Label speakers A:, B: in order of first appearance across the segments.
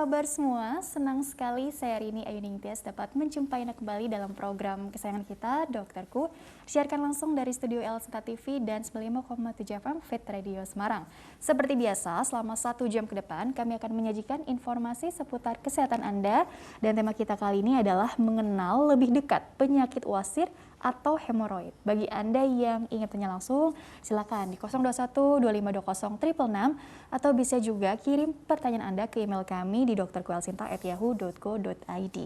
A: kabar semua? Senang sekali saya Rini Ayuning Tias dapat menjumpai Anda kembali dalam program kesayangan kita, Dokterku. Siarkan langsung dari Studio L1 TV dan 95,7 FM Fit Radio Semarang. Seperti biasa, selama 1 jam ke depan kami akan menyajikan informasi seputar kesehatan Anda. Dan tema kita kali ini adalah mengenal lebih dekat penyakit wasir atau hemoroid. Bagi Anda yang ingin tanya langsung, silakan di 021 2520 666 atau bisa juga kirim pertanyaan Anda ke email kami di drkuelsinta@yahoo.co.id.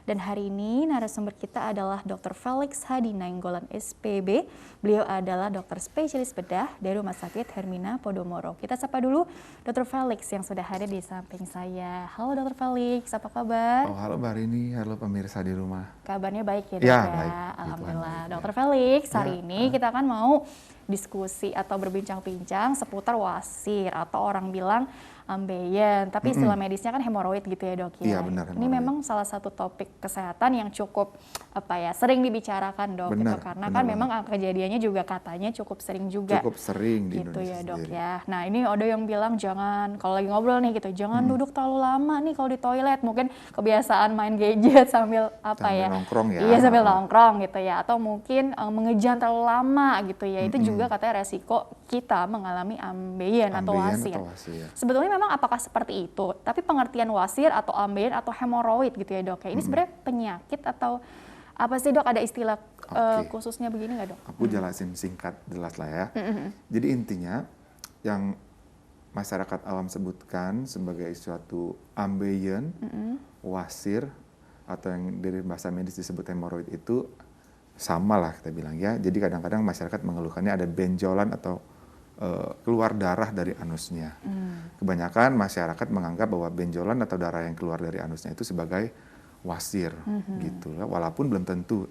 A: Dan hari ini narasumber kita adalah Dr. Felix Hadi Nainggolan SPB. Beliau adalah dokter spesialis bedah dari Rumah Sakit Hermina Podomoro. Kita sapa dulu Dr. Felix yang sudah hadir di samping saya. Halo Dr. Felix, apa kabar?
B: Oh, halo Mbak Rini, halo pemirsa di rumah.
A: Kabarnya baik ya dok
B: Ya,
A: ya?
B: baik.
A: Alhamdulillah.
B: Gitu,
A: Dr. Felix, hari
B: Ya,
A: ini kita kan mau diskusi atau berbincang-bincang seputar wasir atau orang bilang ambeien, tapi istilah medisnya kan hemoroid gitu ya dok ya.
B: Iya, benar,
A: Ini
B: hemoroid.
A: memang salah satu topik kesehatan yang cukup sering dibicarakan dok,
B: Benar,
A: gitu. Karena
B: benar
A: kan
B: banget.
A: memang kejadiannya juga katanya cukup sering juga.
B: Cukup sering di
A: Gitu
B: Indonesia
A: ya dok
B: sendiri.
A: ya. Nah ini ada yang bilang jangan, kalau lagi ngobrol nih gitu, jangan duduk terlalu lama nih kalau di toilet. Mungkin kebiasaan main gadget sambil
B: Sambil nongkrong ya.
A: Iya sambil nongkrong gitu ya. Atau mungkin mengejan terlalu lama gitu ya. Itu juga katanya resiko kita mengalami ambeien atau wasir.
B: wasir.
A: Sebetulnya memang apakah seperti itu? Tapi pengertian wasir atau ambeien atau hemoroid gitu ya dok ya. Ini sebenarnya penyakit atau apa sih dok? Ada istilah khususnya begini nggak dok?
B: Aku jelasin singkat jelas lah ya. Jadi intinya yang masyarakat awam sebutkan sebagai suatu ambeien, wasir, atau yang dari bahasa medis disebut hemoroid itu sama lah kita bilang ya. Jadi kadang-kadang masyarakat mengeluhkannya ada benjolan atau keluar darah dari anusnya. Kebanyakan masyarakat menganggap bahwa benjolan atau darah yang keluar dari anusnya itu sebagai wasir gitu. Walaupun belum tentu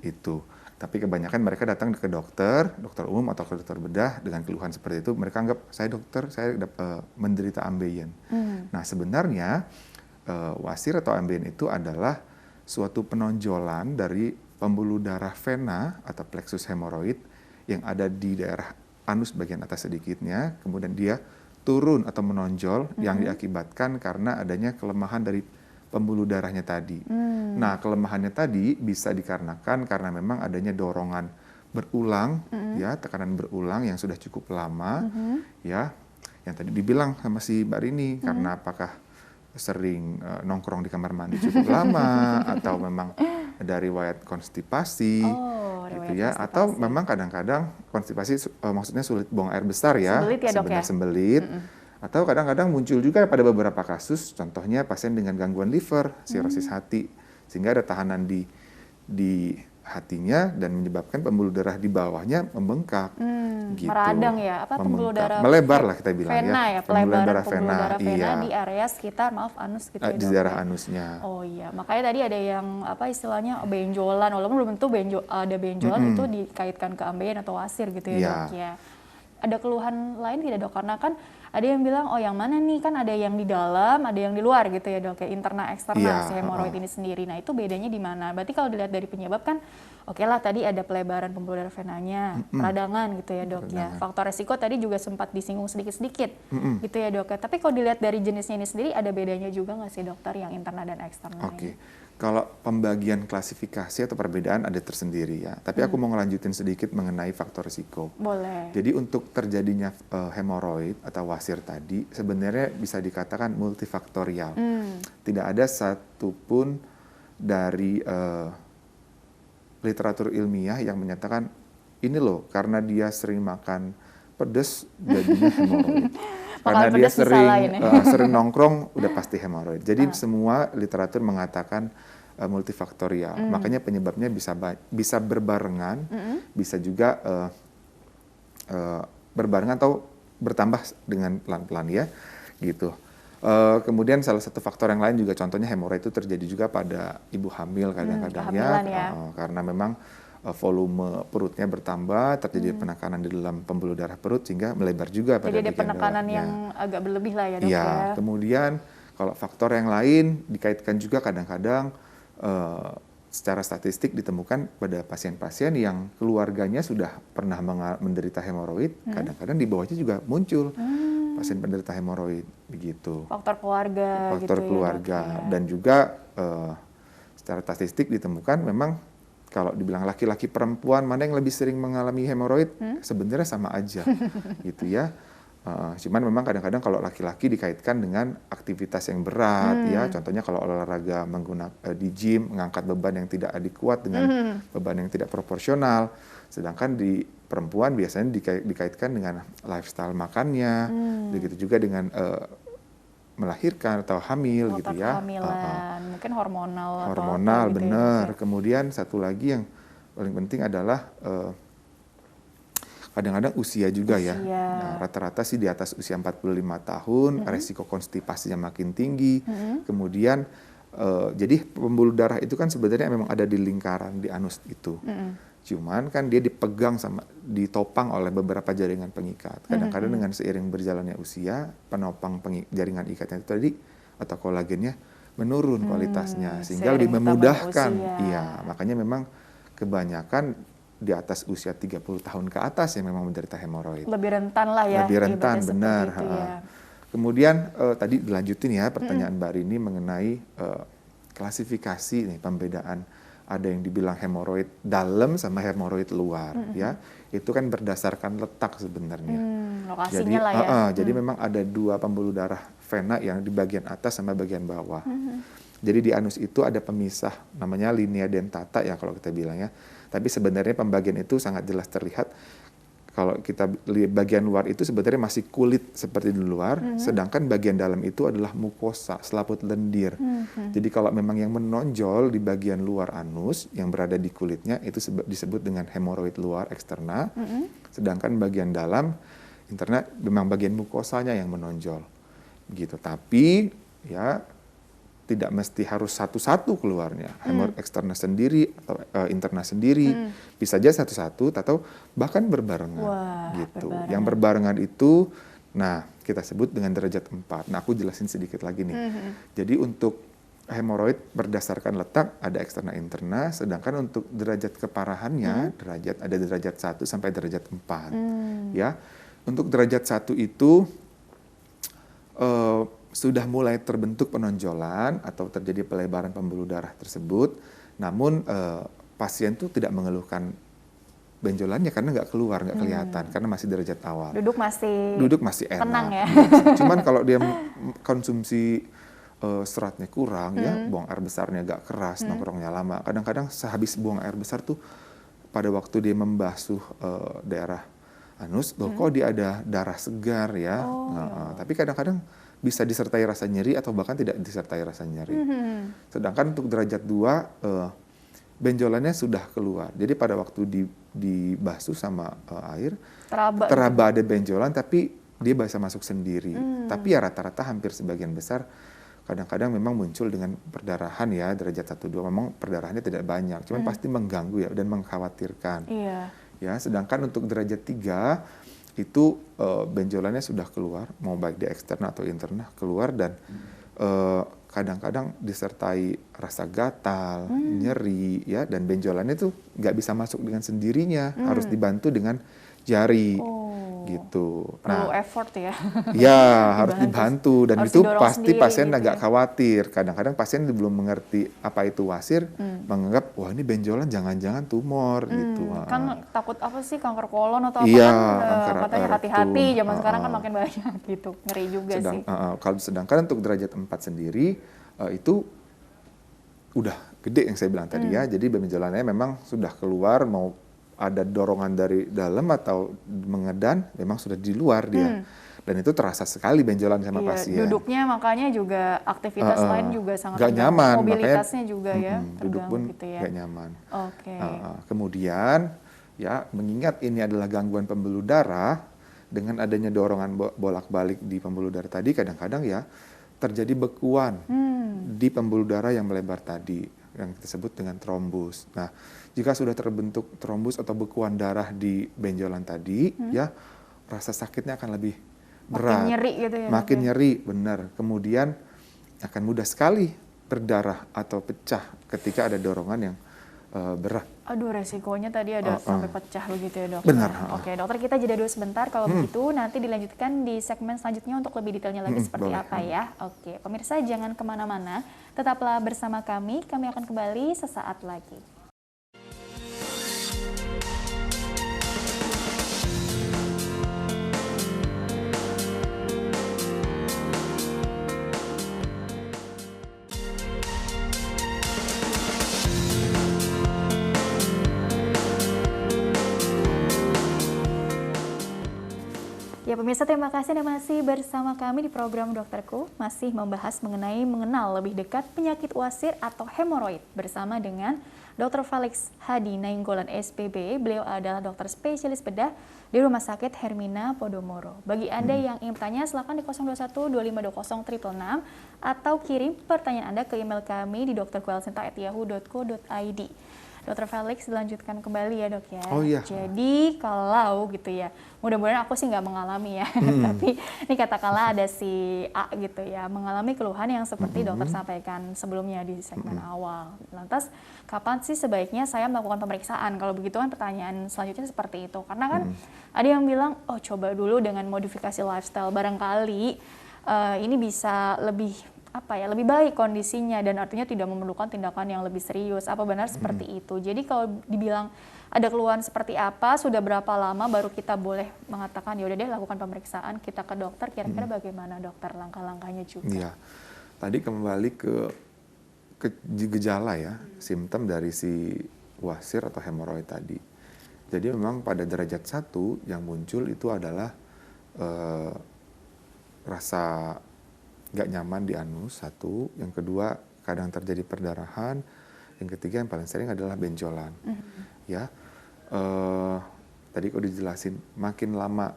B: itu. Tapi kebanyakan mereka datang ke dokter umum atau ke dokter bedah dengan keluhan seperti itu. Mereka anggap saya dokter, saya menderita ambeien. Nah sebenarnya wasir atau ambeien itu adalah suatu penonjolan dari pembuluh darah vena atau plexus hemoroid yang ada di daerah anus bagian atas sedikitnya, kemudian dia turun atau menonjol yang diakibatkan karena adanya kelemahan dari pembuluh darahnya tadi. Nah, kelemahannya tadi bisa dikarenakan karena memang adanya dorongan berulang, ya, tekanan berulang yang sudah cukup lama, ya, yang tadi dibilang sama si Mbak Rini, karena apakah sering nongkrong di kamar mandi cukup lama, atau memang dari riwayat konstipasi, gitu ya, atau memang kadang-kadang konstipasi maksudnya sulit buang air besar ya,
A: sembelit ya dok ya?
B: Sembelit. Atau kadang-kadang muncul juga pada beberapa kasus, contohnya pasien dengan gangguan liver, sirosis hati, sehingga ada tahanan di hatinya dan menyebabkan pembuluh darah di bawahnya membengkak, gitu.
A: Meradang ya, apa pembuluh darah
B: melebar lah kita bilang
A: vena ya,
B: pembuluh darah
A: pembuluh darah vena
B: iya,
A: di area sekitar anus gitu ya
B: di
A: dok.
B: daerah anusnya.
A: Oh iya, makanya tadi ada yang istilahnya benjolan, walaupun belum tentu ada benjolan itu dikaitkan ke ambeien atau wasir gitu ya dok ya. Ada keluhan lain tidak dok? Karena kan ada yang bilang, oh yang mana nih, kan ada yang di dalam, ada yang di luar gitu ya dok, kayak internal eksternal si hemoroid ini sendiri. Nah itu bedanya di mana? Berarti kalau dilihat dari penyebab kan, oke lah tadi ada pelebaran pembuluh darah venanya, peradangan gitu ya dok ya. Faktor resiko tadi juga sempat disinggung sedikit-sedikit gitu ya dok ya. Tapi kalau dilihat dari jenisnya ini sendiri, ada bedanya juga nggak sih dokter yang internal dan eksternal?
B: Kalau pembagian klasifikasi atau perbedaan ada tersendiri ya. Tapi aku mau ngelanjutin sedikit mengenai faktor risiko.
A: Boleh.
B: Jadi untuk terjadinya hemoroid atau wasir tadi sebenarnya bisa dikatakan multifaktorial. Tidak ada satupun dari literatur ilmiah yang menyatakan ini loh karena dia sering makan pedas jadinya hemoroid. Karena dia sering nongkrong udah pasti hemoroid. Jadi semua literatur mengatakan multifaktorial. Makanya penyebabnya bisa berbarengan, bisa juga berbarengan atau bertambah dengan pelan-pelan ya, gitu. Kemudian salah satu faktor yang lain juga contohnya hemoroid itu terjadi juga pada ibu hamil kadang-kadang ya, karena memang volume perutnya bertambah, terjadi penekanan di dalam pembuluh darah perut sehingga melebar juga pada
A: jadi ada penekanan yang agak berlebih lah ya dok ya.
B: Kemudian kalau faktor yang lain dikaitkan juga kadang-kadang secara statistik ditemukan pada pasien-pasien yang keluarganya sudah pernah menderita hemoroid, kadang-kadang di bawahnya juga muncul. pasien penderita hemoroid begitu.
A: Faktor keluarga
B: Faktor
A: gitu
B: keluarga
A: ya,
B: dan juga secara statistik ditemukan memang kalau dibilang laki-laki perempuan mana yang lebih sering mengalami hemoroid sebenarnya sama aja gitu ya. Cuman memang kadang-kadang kalau laki-laki dikaitkan dengan aktivitas yang berat ya, contohnya kalau olahraga menggunakan di gym mengangkat beban yang tidak adekuat dengan beban yang tidak proporsional, sedangkan di perempuan biasanya dikaitkan dengan lifestyle makannya, begitu juga dengan melahirkan atau hamil
A: faktor
B: gitu ya.
A: kehamilan, mungkin hormonal atau
B: Hormonal
A: apa gitu
B: bener.
A: ya.
B: Kemudian satu lagi yang paling penting adalah kadang-kadang usia juga ya. Nah, rata-rata sih di atas usia 45 tahun, resiko konstipasinya makin tinggi. Kemudian jadi pembuluh darah itu kan sebenarnya memang ada di lingkaran di anus itu. Cuman kan dia ditopang oleh beberapa jaringan pengikat. Kadang-kadang dengan seiring berjalannya usia, penopang jaringan ikatnya itu tadi atau kolagennya menurun kualitasnya sehingga lebih memudahkan. Iya, makanya memang kebanyakan di atas usia 30 tahun ke atas yang memang menderita hemoroid.
A: Lebih rentan lah ya.
B: Lebih rentan, benar.
A: Ya.
B: Kemudian tadi dilanjutin ya pertanyaan Mbak Rini mengenai klasifikasi nih, pembedaan. Ada yang dibilang hemoroid dalam sama hemoroid luar ya. Itu kan berdasarkan letak sebenarnya.
A: Lokasinya lah ya.
B: Jadi memang ada dua pembuluh darah vena yang di bagian atas sama bagian bawah. Jadi di anus itu ada pemisah namanya linea dentata ya kalau kita bilang ya. Tapi sebenarnya pembagian itu sangat jelas terlihat. Kalau kita lihat bagian luar itu sebenarnya masih kulit seperti di luar, sedangkan bagian dalam itu adalah mukosa, selaput lendir. Jadi kalau memang yang menonjol di bagian luar anus yang berada di kulitnya itu disebut dengan hemoroid luar eksterna, sedangkan bagian dalam interna memang bagian mukosanya yang menonjol. Gitu. Tapi ya tidak mesti harus satu-satu keluarnya, hemoroid eksterna sendiri atau interna sendiri, bisa aja satu-satu atau bahkan berbarengan.
A: Wah,
B: gitu. Yang berbarengan itu, nah kita sebut dengan derajat 4. Nah aku jelasin sedikit lagi nih. Jadi untuk hemoroid berdasarkan letak ada eksterna interna, sedangkan untuk derajat keparahannya, ada derajat 1 sampai derajat 4. Ya, untuk derajat 1 itu sudah mulai terbentuk penonjolan atau terjadi pelebaran pembuluh darah tersebut, namun pasien itu tidak mengeluhkan benjolannya karena nggak keluar, nggak kelihatan, karena masih derajat awal.
A: Duduk masih
B: enak.
A: Tenang ya.
B: Cuman kalau dia konsumsi seratnya kurang, ya buang air besarnya agak keras, nongkrongnya lama. Kadang-kadang sehabis buang air besar tuh, pada waktu dia membasuh daerah anus, loh kok dia ada darah segar ya. Tapi kadang-kadang bisa disertai rasa nyeri atau bahkan tidak disertai rasa nyeri. Sedangkan untuk derajat 2, benjolannya sudah keluar. Jadi pada waktu dibasuh sama air, teraba ada benjolan tapi dia bisa masuk sendiri. Tapi ya rata-rata hampir sebagian besar kadang-kadang memang muncul dengan perdarahan ya, derajat 1, 2. Memang perdarahannya tidak banyak, cuman pasti mengganggu ya dan mengkhawatirkan. Ya, sedangkan untuk derajat 3 itu benjolannya sudah keluar, mau baik di eksterna atau interna keluar dan kadang-kadang disertai rasa gatal, nyeri ya, dan benjolannya tuh nggak bisa masuk dengan sendirinya, harus dibantu dengan jari. Gitu.
A: Perlu effort ya.
B: Ya, harus dibantu dan
A: harus
B: itu pasti pasien
A: gitu
B: agak khawatir. Kadang-kadang pasien belum mengerti apa itu wasir, menganggap wah ini benjolan jangan-jangan tumor gitu.
A: Kan takut apa sih kanker kolon atau
B: iya,
A: apa kan katanya hati-hati zaman sekarang kan makin banyak gitu. Ngeri juga sih.
B: Sedangkan untuk derajat 4 sendiri itu udah gede yang saya bilang tadi ya. Jadi benjolannya memang sudah keluar, mau ada dorongan dari dalam atau mengedan, memang sudah di luar dia. Dan itu terasa sekali benjolan sama pasien.
A: Duduknya makanya juga aktivitas lain juga sangat
B: gak nyaman.
A: Mobilitasnya makanya, juga ya
B: duduk pun
A: gitu ya.
B: gak nyaman.
A: Oke.
B: Kemudian ya mengingat ini adalah gangguan pembuluh darah, dengan adanya dorongan bolak-balik di pembuluh darah tadi, kadang-kadang ya terjadi bekuan di pembuluh darah yang melebar tadi, yang kita sebut dengan trombus. Nah, jika sudah terbentuk trombus atau bekuan darah di benjolan tadi, ya rasa sakitnya akan lebih berat.
A: Makin nyeri gitu ya.
B: Makin nyeri, benar. Kemudian akan mudah sekali berdarah atau pecah ketika ada dorongan yang berat.
A: Aduh, resikonya tadi ada sampai pecah begitu ya dok.
B: Benar.
A: Oke dokter, kita jeda dulu sebentar. Kalau begitu nanti dilanjutkan di segmen selanjutnya untuk lebih detailnya lagi seperti
B: boleh.
A: apa ya. Oke, pemirsa jangan kemana-mana, tetaplah bersama kami akan kembali sesaat lagi. Ya pemirsa, terima kasih Anda masih bersama kami di program Dokterku, masih membahas mengenal lebih dekat penyakit wasir atau hemoroid bersama dengan Dr. Felix Hadi Nainggolan SPB. Beliau adalah dokter spesialis bedah di Rumah Sakit Hermina Podomoro. Bagi Anda yang ingin bertanya, silakan di 021-2520-666 atau kirim pertanyaan Anda ke email kami di drkuelsinta@yahoo.co.id. Dr. Felix, dilanjutkan kembali ya dok ya.
B: Oh iya.
A: Jadi kalau gitu ya, mudah-mudahan aku sih nggak mengalami ya, tapi ini katakanlah ada si A gitu ya, mengalami keluhan yang seperti dokter sampaikan sebelumnya di segmen awal. Lantas, kapan sih sebaiknya saya melakukan pemeriksaan? Kalau begitu kan pertanyaan selanjutnya seperti itu. Karena kan ada yang bilang, oh coba dulu dengan modifikasi lifestyle, barangkali ini bisa lebih lebih baik kondisinya dan artinya tidak memerlukan tindakan yang lebih serius. Apa benar seperti itu? Jadi kalau dibilang ada keluhan seperti apa, sudah berapa lama baru kita boleh mengatakan ya udah deh lakukan pemeriksaan, kita ke dokter, kira-kira bagaimana dokter langkah-langkahnya juga?
B: Iya. Tadi kembali ke gejala ya, simptom dari si wasir atau hemoroid tadi. Jadi memang pada derajat 1 yang muncul itu adalah rasa nggak nyaman di anus, satu. Yang kedua, kadang terjadi perdarahan. Yang ketiga, yang paling sering adalah benjolan. Ya, tadi kok dijelasin, makin lama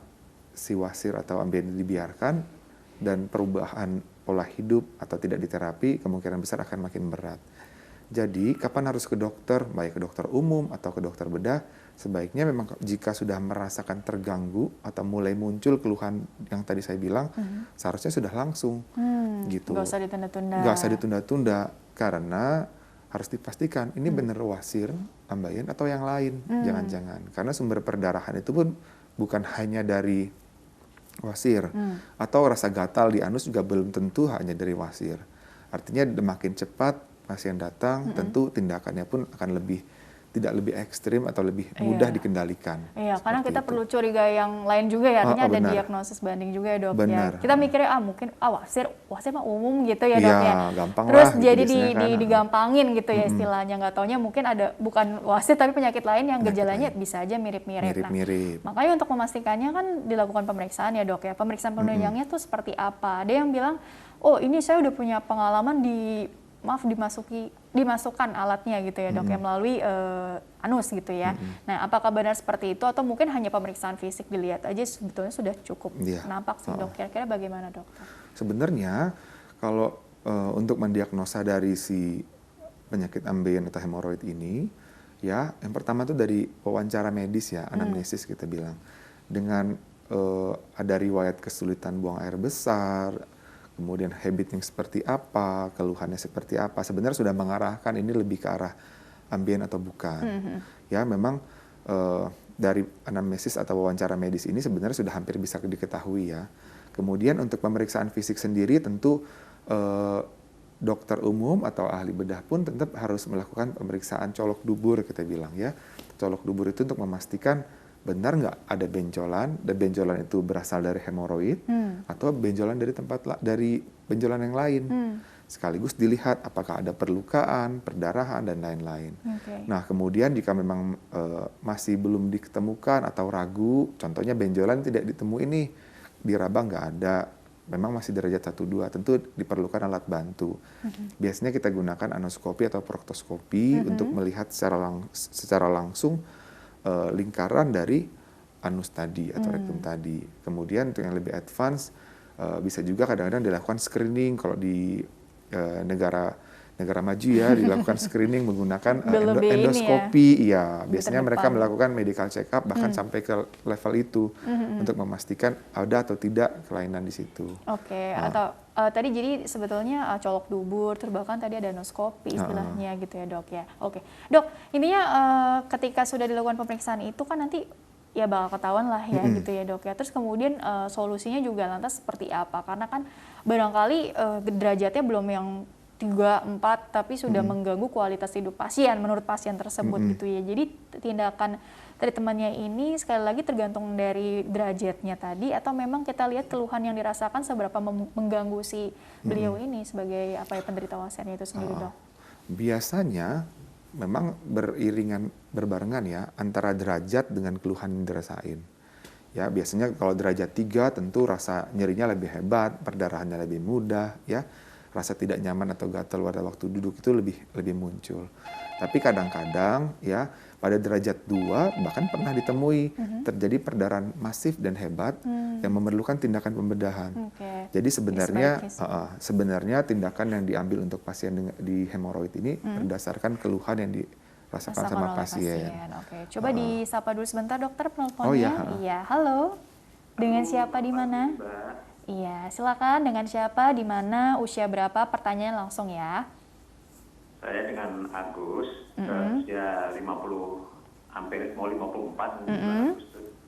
B: si wasir atau ambien dibiarkan dan perubahan pola hidup atau tidak diterapi, kemungkinan besar akan makin berat. Jadi, kapan harus ke dokter, baik ke dokter umum atau ke dokter bedah, sebaiknya memang jika sudah merasakan terganggu atau mulai muncul keluhan yang tadi saya bilang, seharusnya sudah langsung. Gitu.
A: Nggak usah ditunda-tunda.
B: Nggak usah ditunda-tunda, karena harus dipastikan ini benar wasir, ambeien, atau yang lain. Jangan-jangan. Karena sumber perdarahan itu pun bukan hanya dari wasir. Atau rasa gatal di anus juga belum tentu hanya dari wasir. Artinya makin cepat pasien datang, tentu tindakannya pun akan tidak lebih ekstrim atau lebih mudah dikendalikan.
A: Iya, karena kita perlu curiga yang lain juga ya, artinya ada diagnosis banding juga ya dok.
B: Benar.
A: Ya. Kita mikirnya mungkin wasir mah umum gitu ya dok ya.
B: Gampang
A: terus
B: lah,
A: jadi
B: kan,
A: digampangin gitu ya istilahnya, nggak taunya mungkin ada bukan wasir tapi penyakit lain yang gejalanya bisa aja mirip-mirip. Nah, makanya untuk memastikannya kan dilakukan pemeriksaan ya dok ya. Pemeriksaan penunjangnya tuh seperti apa? Ada yang bilang, oh ini saya udah punya pengalaman dimasukkan alatnya gitu ya dok ya melalui anus gitu ya. Nah, apakah benar seperti itu atau mungkin hanya pemeriksaan fisik dilihat aja sebetulnya sudah cukup nampak sih dok? Kira-kira bagaimana dok?
B: Sebenarnya kalau untuk mendiagnosa dari si penyakit ambeien atau hemoroid ini, ya yang pertama itu dari wawancara medis ya, anamnesis kita bilang. Dengan ada riwayat kesulitan buang air besar, kemudian habitnya seperti apa, keluhannya seperti apa, sebenarnya sudah mengarahkan ini lebih ke arah ambien atau bukan. Ya memang dari anamnesis atau wawancara medis ini sebenarnya sudah hampir bisa diketahui ya. Kemudian untuk pemeriksaan fisik sendiri tentu dokter umum atau ahli bedah pun tetap harus melakukan pemeriksaan colok dubur kita bilang ya. Colok dubur itu untuk memastikan benar nggak ada benjolan, dan benjolan itu berasal dari hemoroid atau benjolan dari benjolan yang lain. Sekaligus dilihat apakah ada perlukaan, perdarahan, dan lain-lain. Nah, kemudian jika memang masih belum diketemukan atau ragu, contohnya benjolan tidak ditemui nih, diraba nggak ada, memang masih derajat 1-2, tentu diperlukan alat bantu. Biasanya kita gunakan anoskopi atau proktoskopi untuk melihat secara langsung lingkaran dari anus tadi atau rektum tadi. Kemudian untuk yang lebih advance bisa juga kadang-kadang dilakukan screening kalau di negara negara maju ya dilakukan screening menggunakan
A: Ini
B: endoskopi. Iya,
A: Lebih
B: biasanya mereka
A: terdepan.
B: melakukan medical check up bahkan sampai ke level itu untuk memastikan ada atau tidak kelainan di situ.
A: Oke, atau tadi jadi sebetulnya colok dubur, terus bahkan tadi ada endoskopi istilahnya gitu ya dok ya. Oke, dok, intinya ketika sudah dilakukan pemeriksaan itu kan nanti ya bakal ketahuan lah ya gitu ya dok ya. Terus kemudian solusinya juga lantas seperti apa? Karena kan barangkali derajatnya belum yang 3, 4, tapi sudah mengganggu kualitas hidup pasien menurut pasien tersebut gitu ya. Jadi tindakan dari temannya ini sekali lagi tergantung dari derajatnya tadi atau memang kita lihat keluhan yang dirasakan seberapa mengganggu si beliau ini sebagai apa ya penderita wasiarnya itu sendiri dok.
B: Biasanya memang berbarengan ya antara derajat dengan keluhan yang dirasain. Ya, biasanya kalau derajat 3 tentu rasa nyerinya lebih hebat, perdarahannya lebih mudah ya. Rasa tidak nyaman atau gatal pada waktu duduk itu lebih muncul. Tapi kadang-kadang ya pada derajat 2 bahkan pernah ditemui terjadi perdarahan masif dan hebat yang memerlukan tindakan pembedahan. Jadi sebenarnya tindakan yang diambil untuk pasien di hemoroid ini berdasarkan keluhan yang dirasakan sama pasien.
A: Oke, coba disapa dulu sebentar dokter penelponnya.
B: Oh ya.
A: Iya, halo. Dengan siapa di mana? Iya, silakan dengan siapa, di mana, usia berapa, pertanyaan langsung ya.
C: Saya dengan Agus, usia 50, hampir mau 54.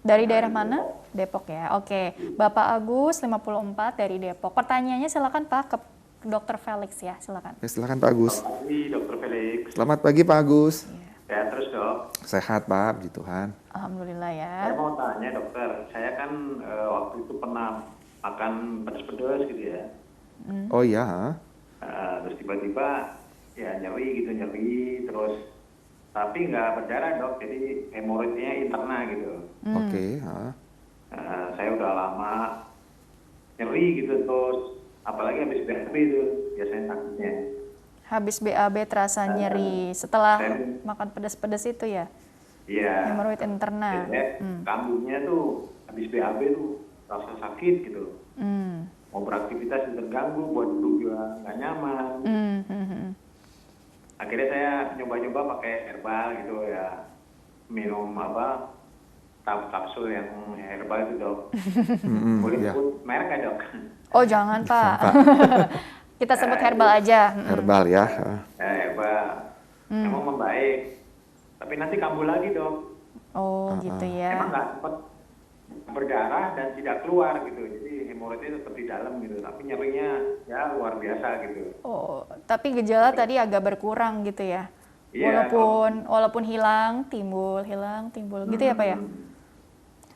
A: Dari daerah mana? Depok ya, oke. Bapak Agus, 54 dari Depok. Pertanyaannya silakan Pak ke Dr. Felix ya, silakan.
B: Ya, silakan Pak Agus.
C: Selamat pagi Dr. Felix.
B: Selamat pagi Pak Agus.
C: Ya terus dok.
B: Sehat Pak, puji Tuhan.
A: Alhamdulillah ya.
C: Saya mau tanya dokter, saya kan waktu itu pernah makan pedas-pedas gitu ya.
B: Oh iya.
C: Terus tiba-tiba ya nyeri, terus tapi nggak berdarah dok, jadi hemoroidnya interna gitu.
B: Oke.
C: Saya udah lama nyeri gitu, terus apalagi habis BAB itu biasanya sakitnya.
A: Habis BAB terasa nyeri setelah makan pedas-pedas itu ya?
C: Iya.
A: Hemoroid interna.
C: Kambuhnya tuh habis BAB tuh rasa sakit gitu. Mau beraktivitas terganggu, buat duduk juga nggak nyaman. Akhirnya saya nyoba-nyoba pakai herbal gitu ya, minum kapsul yang herbal itu dok. Boleh sebut merek ya dok?
A: Oh jangan Pak. Kita sebut herbal aja.
B: Herbal ya.
C: Herbal. Emang membaik, tapi nanti kambuh lagi dok.
A: Oh gitu ya.
C: Emang nggak sempat berdarah dan tidak keluar gitu, jadi hemoroidnya tetap di dalam gitu, tapi nyerinya ya luar biasa gitu.
A: Oh, tapi gejala tadi agak berkurang gitu ya?
C: Iya.
A: Walaupun hilang, timbul gitu ya Pak ya?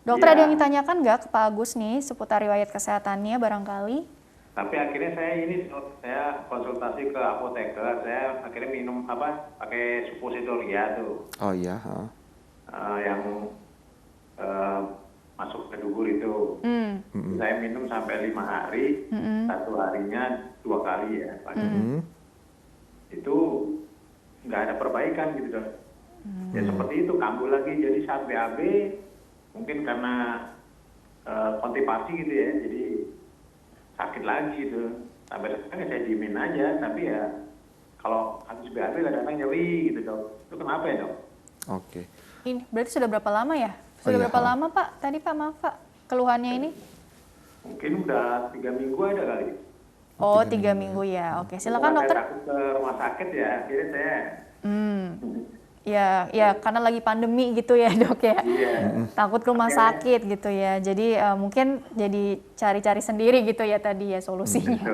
A: Dokter ada yang ditanyakan nggak ke Pak Agus nih seputar riwayat kesehatannya barangkali?
C: Tapi akhirnya saya konsultasi ke apoteker, saya akhirnya minum pakai suppositoria tuh.
B: Oh iya.
C: Yang masuk ke dubur itu. Saya minum sampai 5 hari, satu harinya 2 kali ya. Itu nggak ada perbaikan gitu dok. Ya seperti itu, kambuh lagi. Jadi saat BAB mungkin karena konstipasi gitu ya, jadi sakit lagi gitu. Sampai sekarang saya diemin aja, tapi ya kalau habis BAB kadang-kadang nyeri gitu dok. Itu kenapa ya dok?
B: Oke.
A: Ini berarti sudah berapa lama ya? Sudah berapa lama Pak? Tadi Pak maaf Pak, keluhannya ini?
C: Mungkin udah 3 minggu ada kali.
A: Oh 3 minggu ya, oke. Silakan dokter.
C: Saya takut ke rumah sakit ya, akhirnya saya.
A: Ya karena lagi pandemi gitu ya dok ya.
C: Iya.
A: Takut ke rumah sakit gitu ya. Jadi mungkin jadi cari-cari sendiri gitu ya tadi ya solusinya.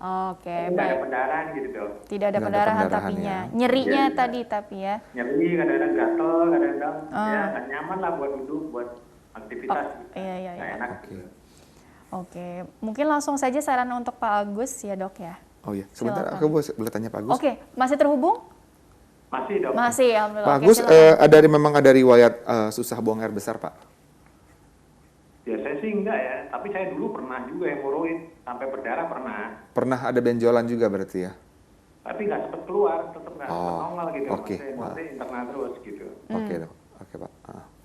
A: Oke,
C: Tidak ada
A: baik.
C: pendarahan gitu dok.
A: Tidak ada pendarahan tapinya. Nyerinya tadi tapi ya.
C: Nyeri, kadang-kadang gatel, kadang-kadang ya nggak nyaman lah buat duduk, buat aktivitas.
A: Iya.
C: Nggak enak. Gitu.
A: Oke, mungkin langsung saja saran untuk Pak Agus ya dok ya.
B: Oh iya, sebentar
A: Silakan.
B: aku boleh tanya Pak Agus?
A: Oke, masih terhubung?
C: Masih dok.
A: Masih, alhamdulillah.
B: Pak
A: Oke,
B: Agus,
A: silakan.
B: memang ada riwayat susah buang air besar Pak?
C: Ya saya sih enggak ya, tapi saya dulu pernah juga hemoroid sampai berdarah pernah.
B: Pernah ada benjolan juga berarti ya?
C: Tapi nggak sempat keluar, tetap nggak normal gitu.
B: Oke.
C: Maksudnya internal terus gitu.
B: Oke dok, oke Pak.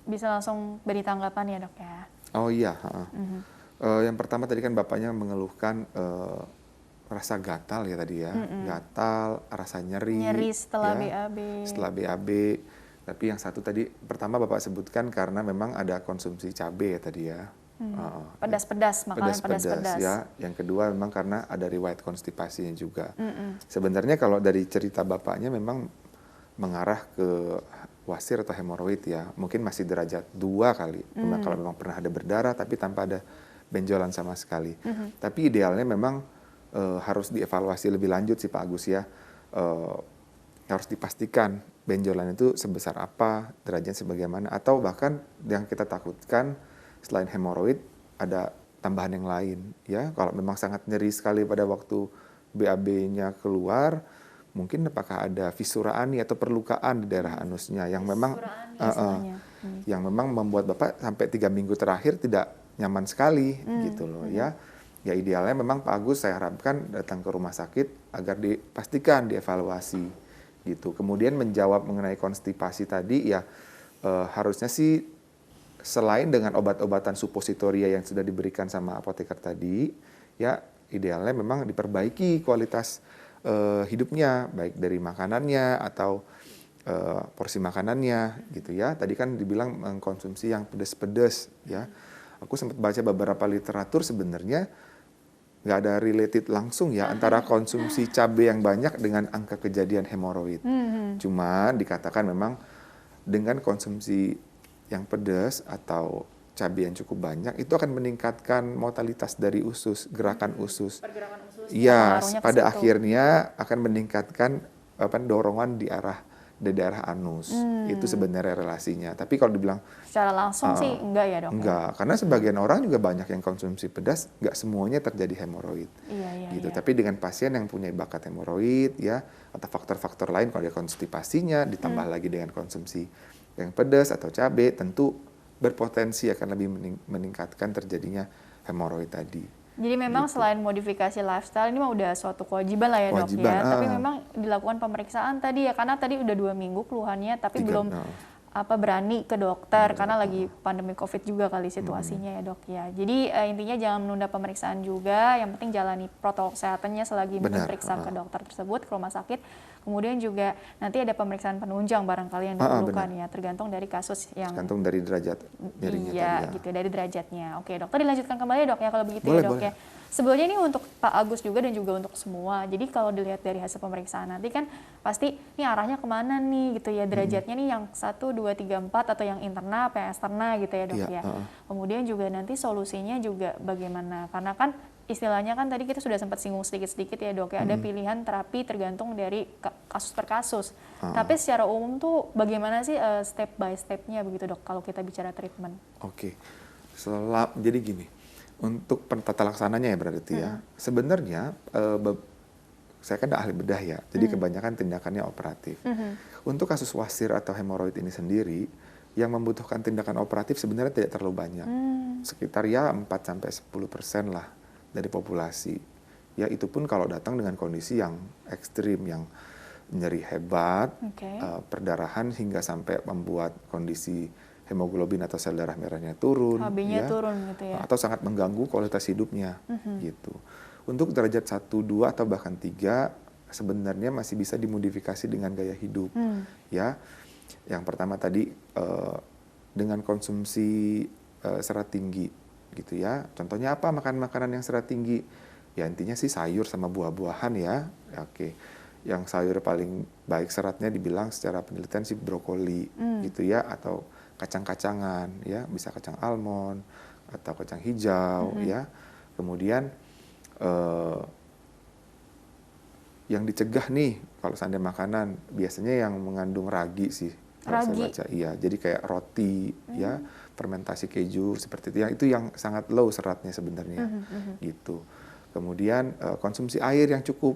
A: Bisa langsung beri tanggapan ya dok ya.
B: Oh iya. Yang pertama tadi kan bapaknya mengeluhkan rasa gatal ya tadi ya, gatal, rasa nyeri.
A: Nyeri setelah
B: ya,
A: BAB.
B: Setelah BAB. Tapi yang satu tadi, pertama Bapak sebutkan karena memang ada konsumsi cabai ya tadi ya.
A: Pedas-pedas, makanan pedas-pedas.
B: Ya. Yang kedua memang karena ada riwayat konstipasinya juga. Sebenarnya kalau dari cerita Bapaknya memang mengarah ke wasir atau hemoroid ya. Mungkin masih derajat 2 kali. Memang kalau memang pernah ada berdarah tapi tanpa ada benjolan sama sekali. Tapi idealnya memang harus dievaluasi lebih lanjut sih Pak Agus ya. Harus dipastikan benjolan itu sebesar apa, derajatnya sebagaimana, atau bahkan yang kita takutkan selain hemoroid ada tambahan yang lain ya. Kalau memang sangat nyeri sekali pada waktu BAB-nya keluar, mungkin apakah ada fisura ani atau perlukaan di daerah anusnya yang memang yang memang membuat Bapak sampai 3 minggu terakhir tidak nyaman sekali gitu loh ya. Ya idealnya memang Pak Agus saya harapkan datang ke rumah sakit agar dipastikan dievaluasi gitu. Kemudian menjawab mengenai konstipasi tadi ya harusnya sih selain dengan obat-obatan supositoria yang sudah diberikan sama apoteker tadi ya idealnya memang diperbaiki kualitas hidupnya baik dari makanannya atau porsi makanannya gitu ya. Tadi kan dibilang mengkonsumsi yang pedas-pedas ya. Aku sempat baca beberapa literatur sebenarnya nggak ada related langsung ya antara konsumsi cabai yang banyak dengan angka kejadian hemoroid. Cuman dikatakan memang dengan konsumsi yang pedas atau cabai yang cukup banyak itu akan meningkatkan mortalitas dari usus, gerakan usus.
A: Pergerakan usus.
B: Iya, pada akhirnya akan meningkatkan dorongan di daerah anus. Itu sebenarnya relasinya. Tapi kalau dibilang
A: secara langsung sih enggak ya dok?
B: Enggak, karena sebagian orang juga banyak yang konsumsi pedas, nggak semuanya terjadi hemoroid. Gitu. Tapi dengan pasien yang punya bakat hemoroid ya, atau faktor-faktor lain kalau ada konstipasinya, ditambah lagi dengan konsumsi yang pedas atau cabai, tentu berpotensi akan lebih meningkatkan terjadinya hemoroid tadi.
A: Jadi memang gitu. Selain modifikasi lifestyle ini mah udah suatu kewajiban lah ya dok ya. Tapi memang dilakukan pemeriksaan tadi ya, karena tadi udah 2 minggu keluhannya, tapi belum berani ke dokter karena lagi pandemi COVID juga kali situasinya ya dok ya. Jadi intinya jangan menunda pemeriksaan juga, yang penting jalani protokol kesehatannya selagi diperiksa ke dokter tersebut, ke rumah sakit. Kemudian juga nanti ada pemeriksaan penunjang barangkali yang diperlukan ya, tergantung dari kasus yang
B: tergantung dari derajat nyerinya
A: tadi ya. Gitu, dari derajatnya. Oke dokter, dilanjutkan kembali dok ya kalau begitu ya dok ya. Sebelumnya ini untuk Pak Agus juga dan juga untuk semua. Jadi kalau dilihat dari hasil pemeriksaan nanti kan pasti ini arahnya kemana nih gitu ya, derajatnya nih yang 1, 2, 3, 4 atau yang interna apa yang eksterna gitu ya dok ya. Kemudian juga nanti solusinya juga bagaimana, karena kan istilahnya kan tadi kita sudah sempat singgung sedikit-sedikit ya dok ya, ada pilihan terapi tergantung dari kasus per kasus. Tapi secara umum tuh bagaimana sih step by stepnya begitu dok kalau kita bicara treatment?
B: Oke, jadi gini, untuk tata laksananya ya berarti ya, sebenarnya saya kan ahli bedah ya, jadi kebanyakan tindakannya operatif. Untuk kasus wasir atau hemoroid ini sendiri, yang membutuhkan tindakan operatif sebenarnya tidak terlalu banyak, sekitar ya 4-10% lah dari populasi. Ya itu pun kalau datang dengan kondisi yang ekstrim, yang nyeri hebat, perdarahan hingga sampai membuat kondisi hemoglobin atau sel darah merahnya turun,
A: HB-nya turun gitu ya,
B: atau sangat mengganggu kualitas hidupnya, gitu. Untuk derajat 1, 2 atau bahkan 3 sebenarnya masih bisa dimodifikasi dengan gaya hidup, ya. Yang pertama tadi dengan konsumsi serat tinggi, gitu ya. Contohnya apa makanan yang serat tinggi? Ya intinya sih sayur sama buah-buahan ya. Oke. Yang sayur paling baik seratnya dibilang secara penelitian sih brokoli, gitu ya, atau kacang-kacangan ya, bisa kacang almond atau kacang hijau ya. Kemudian yang dicegah nih kalau seandainya makanan biasanya yang mengandung ragi sih kalau saya baca. Iya, jadi kayak roti ya, fermentasi keju seperti itu yang sangat low seratnya sebenarnya gitu. Kemudian konsumsi air yang cukup,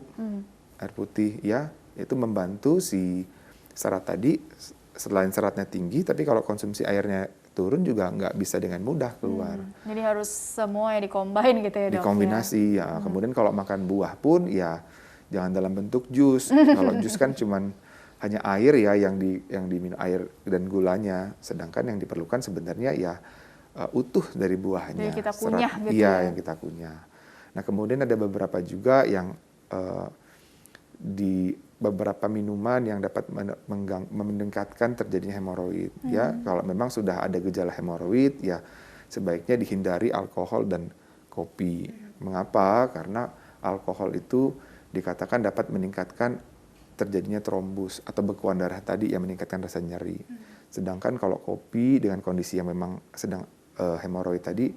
B: air putih ya, itu membantu si serat tadi. Selain seratnya tinggi, tapi kalau konsumsi airnya turun juga nggak bisa dengan mudah keluar.
A: Jadi harus semua ya dikombin gitu ya dok?
B: Dikombinasi ya. Kemudian kalau makan buah pun ya jangan dalam bentuk jus. Kalau jus kan cuman hanya air ya yang diminum, air dan gulanya. Sedangkan yang diperlukan sebenarnya ya utuh dari buahnya.
A: Jadi kita kunyah gitu
B: ya. Iya, yang kita kunyah. Nah, kemudian ada beberapa juga yang di beberapa minuman yang dapat meningkatkan terjadinya hemoroid. Ya, kalau memang sudah ada gejala hemoroid, ya sebaiknya dihindari alkohol dan kopi. Mengapa? Karena alkohol itu dikatakan dapat meningkatkan terjadinya trombus atau bekuan darah tadi yang meningkatkan rasa nyeri. Sedangkan kalau kopi dengan kondisi yang memang sedang hemoroid tadi,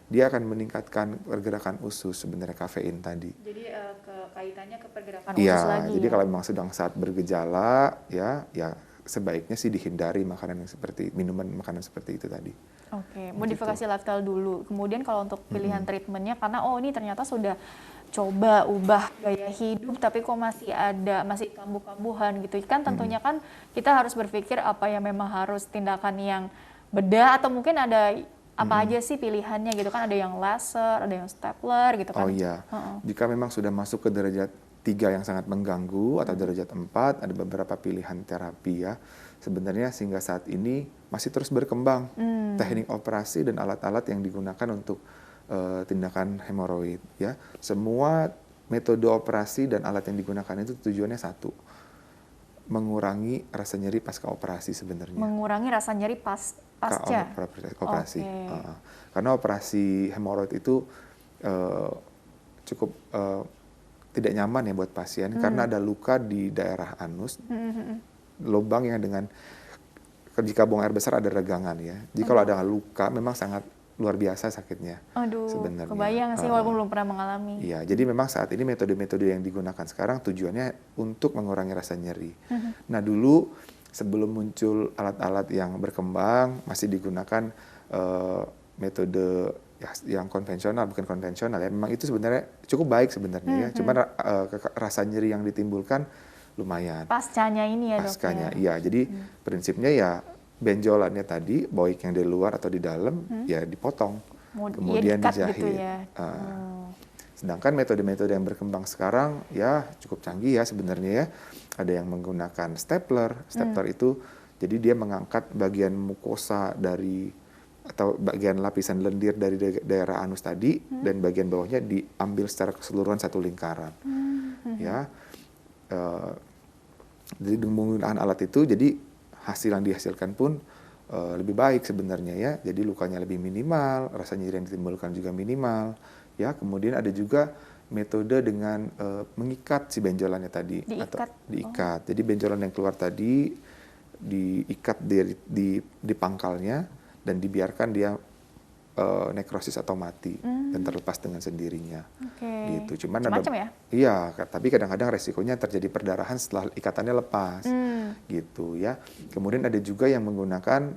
B: dia akan meningkatkan pergerakan usus sebenarnya kafein tadi.
A: Jadi kaitannya ke pergerakan usus lagi.
B: Jadi
A: ya?
B: kalau memang sedang saat bergejala, ya sebaiknya sih dihindari minuman makanan seperti itu tadi.
A: Oke, modifikasi lifestyle dulu. Kemudian kalau untuk pilihan treatmentnya, karena ini ternyata sudah coba ubah gaya hidup, tapi kok masih kambuh-kambuhan gitu. Kan tentunya kan kita harus berpikir apa yang memang harus tindakan yang beda, atau mungkin ada apa aja sih pilihannya gitu kan, ada yang laser, ada yang stapler gitu kan.
B: Oh iya, jika memang sudah masuk ke derajat 3 yang sangat mengganggu atau derajat 4, ada beberapa pilihan terapi ya. Sebenarnya sehingga saat ini masih terus berkembang teknik operasi dan alat-alat yang digunakan untuk tindakan hemoroid ya. Semua metode operasi dan alat yang digunakan itu tujuannya satu, mengurangi rasa nyeri pasca operasi sebenarnya.
A: Mengurangi rasa nyeri pasca
B: operasi. Karena operasi hemoroid itu cukup tidak nyaman ya buat pasien karena ada luka di daerah anus, lubang yang jika buang air besar ada regangan ya. Jadi kalau ada luka memang sangat luar biasa sakitnya.
A: Aduh,
B: sebenarnya.
A: Kebayang sih walaupun belum pernah mengalami.
B: Iya, jadi memang saat ini metode-metode yang digunakan sekarang tujuannya untuk mengurangi rasa nyeri. Nah dulu sebelum muncul alat-alat yang berkembang masih digunakan metode yang konvensional, bukan konvensional ya. Memang itu sebenarnya cukup baik sebenarnya ya. Cuman rasa nyeri yang ditimbulkan lumayan.
A: Pascanya ini ya dok.
B: Pascanya, iya. Jadi prinsipnya ya benjolannya tadi, baik yang di luar atau di dalam, ya dipotong, kemudian dijahit. Gitu ya. Sedangkan metode-metode yang berkembang sekarang ya cukup canggih ya sebenarnya ya. Ada yang menggunakan stapler itu jadi dia mengangkat bagian mukosa atau bagian lapisan lendir dari daerah anus tadi dan bagian bawahnya diambil secara keseluruhan satu lingkaran. Ya, jadi dengan menggunakan alat itu jadi hasil yang dihasilkan pun lebih baik sebenarnya ya. Jadi lukanya lebih minimal, rasa nyeri yang ditimbulkan juga minimal. Ya, kemudian ada juga metode dengan mengikat si benjolannya tadi. Diikat. Jadi benjolan yang keluar tadi diikat di pangkalnya dan dibiarkan dia nekrosis atau mati dan terlepas dengan sendirinya. Gitu. Cuman
A: macam-macam ya?
B: Iya, tapi kadang-kadang resikonya terjadi perdarahan setelah ikatannya lepas. Gitu ya. Kemudian ada juga yang menggunakan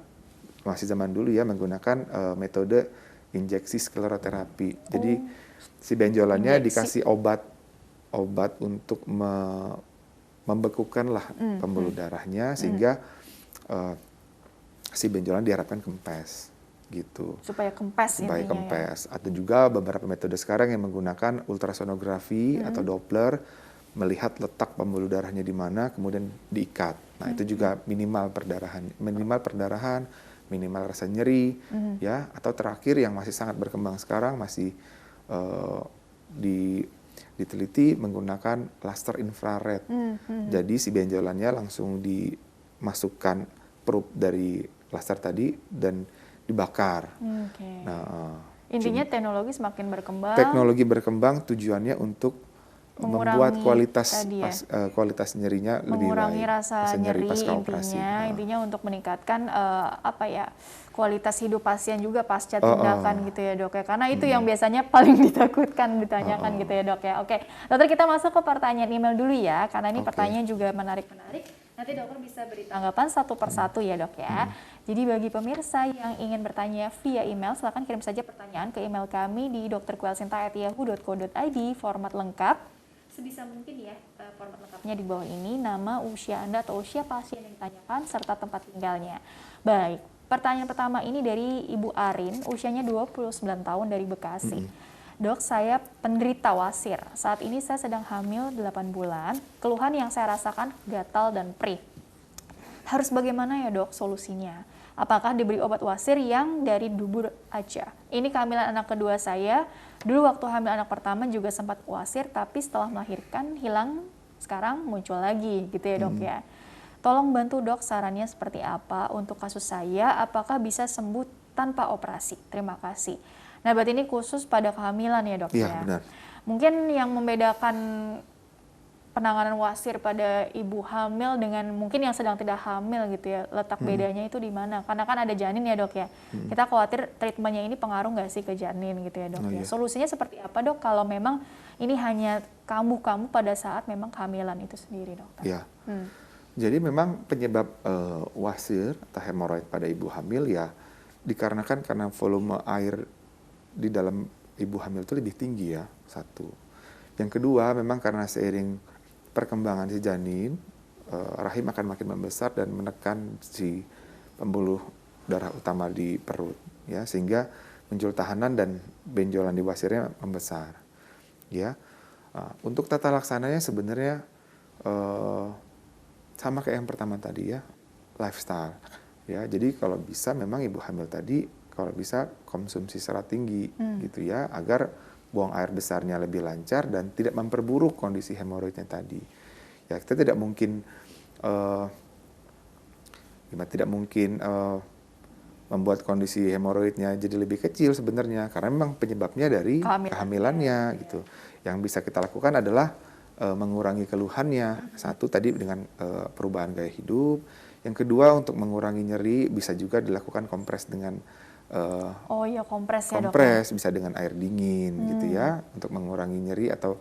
B: masih zaman dulu ya menggunakan metode injeksi skleroterapi. Jadi si benjolannya dikasih obat untuk membekukan lah pembuluh darahnya sehingga si benjolan diharapkan kempes gitu.
A: Supaya kempes
B: Ya. Atau juga beberapa metode sekarang yang menggunakan ultrasonografi atau Doppler melihat letak pembuluh darahnya di mana kemudian diikat. Nah, itu juga minimal perdarahan, minimal rasa nyeri ya, atau terakhir yang masih sangat berkembang sekarang masih diteliti menggunakan laser infrared. Jadi si benjolannya langsung dimasukkan probe dari laser tadi dan dibakar. Nah,
A: intinya teknologi semakin berkembang.
B: Teknologi berkembang tujuannya untuk membuat kualitas nyerinya lebih baik.
A: Mengurangi rasa nyeri intinya untuk meningkatkan kualitas hidup pasien juga pasca tindakan gitu ya dok ya. Karena itu yang biasanya paling ditakutkan ditanyakan gitu ya dok ya. Oke, dokter kita masuk ke pertanyaan email dulu ya. Karena ini pertanyaan juga menarik-menarik. Nanti dokter bisa beri tanggapan satu persatu ya dok ya. Jadi bagi pemirsa yang ingin bertanya via email, silakan kirim saja pertanyaan ke email kami di drquelsinta@yahoo.co.id, format lengkap. Sebisa mungkin ya, format lengkapnya di bawah ini, nama, usia Anda atau usia pasien yang ditanyakan, serta tempat tinggalnya. Baik, pertanyaan pertama ini dari Ibu Arin, usianya 29 tahun dari Bekasi. Dok, saya penderita wasir. Saat ini saya sedang hamil 8 bulan. Keluhan yang saya rasakan gatal dan perih. Harus bagaimana ya dok solusinya? apakah diberi obat wasir yang dari dubur aja. Ini kehamilan anak kedua saya. Dulu waktu hamil anak pertama juga sempat wasir, tapi setelah melahirkan hilang, sekarang muncul lagi gitu ya dok ya. Tolong bantu dok, sarannya seperti apa untuk kasus saya, apakah bisa sembuh tanpa operasi? Terima kasih. Nah berarti ini khusus pada kehamilan ya dok ya?
B: Benar.
A: Mungkin yang membedakan penanganan wasir pada ibu hamil dengan mungkin yang sedang tidak hamil gitu ya, letak bedanya itu di mana? Karena kan ada janin ya dok ya, kita khawatir treatmentnya ini pengaruh nggak sih ke janin gitu ya dok ya. Solusinya seperti apa dok kalau memang ini hanya kamu pada saat memang kehamilan itu sendiri dokter?
B: Ya, jadi memang penyebab wasir atau hemoroid pada ibu hamil ya dikarenakan karena volume air di dalam ibu hamil itu lebih tinggi ya, satu. Yang kedua memang karena seiring perkembangan si janin, rahim akan makin membesar dan menekan si pembuluh darah utama di perut, ya sehingga muncul tahanan dan benjolan di wasirnya membesar, ya. Untuk tata laksananya sebenarnya sama kayak yang pertama tadi ya, lifestyle, ya. Jadi kalau bisa memang ibu hamil tadi kalau bisa konsumsi serat tinggi, gitu ya, agar buang air besarnya lebih lancar dan tidak memperburuk kondisi hemoroidnya tadi. Ya kita tidak mungkin membuat kondisi hemoroidnya jadi lebih kecil sebenarnya karena memang penyebabnya dari kehamilannya gitu. Yang bisa kita lakukan adalah mengurangi keluhannya. Satu tadi dengan perubahan gaya hidup. Yang kedua untuk mengurangi nyeri bisa juga dilakukan kompres dengan
A: kompres ya dok.
B: Kompres bisa dengan air dingin gitu ya untuk mengurangi nyeri atau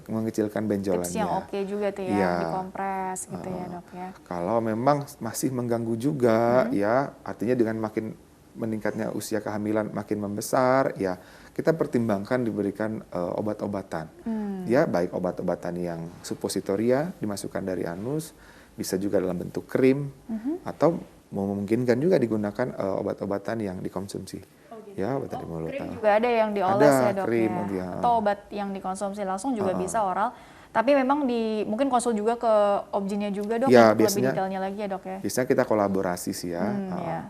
B: mengecilkan benjolannya.
A: Tips yang oke juga tuh ya, dikompres gitu ya dok ya.
B: Kalau memang masih mengganggu juga ya artinya dengan makin meningkatnya usia kehamilan makin membesar ya kita pertimbangkan diberikan obat-obatan. Ya baik obat-obatan yang suppositoria dimasukkan dari anus bisa juga dalam bentuk krim atau memungkinkan juga digunakan obat-obatan yang dikonsumsi. Ya, obat dari mulut.
A: Krim juga ada yang dioles ya dok
B: krim,
A: ya. Atau obat yang dikonsumsi langsung juga bisa oral. Tapi memang mungkin konsul juga ke obgynnya juga dok
B: ya,
A: untuk lebih detailnya lagi ya dok ya.
B: Biasanya kita kolaborasi sih ya,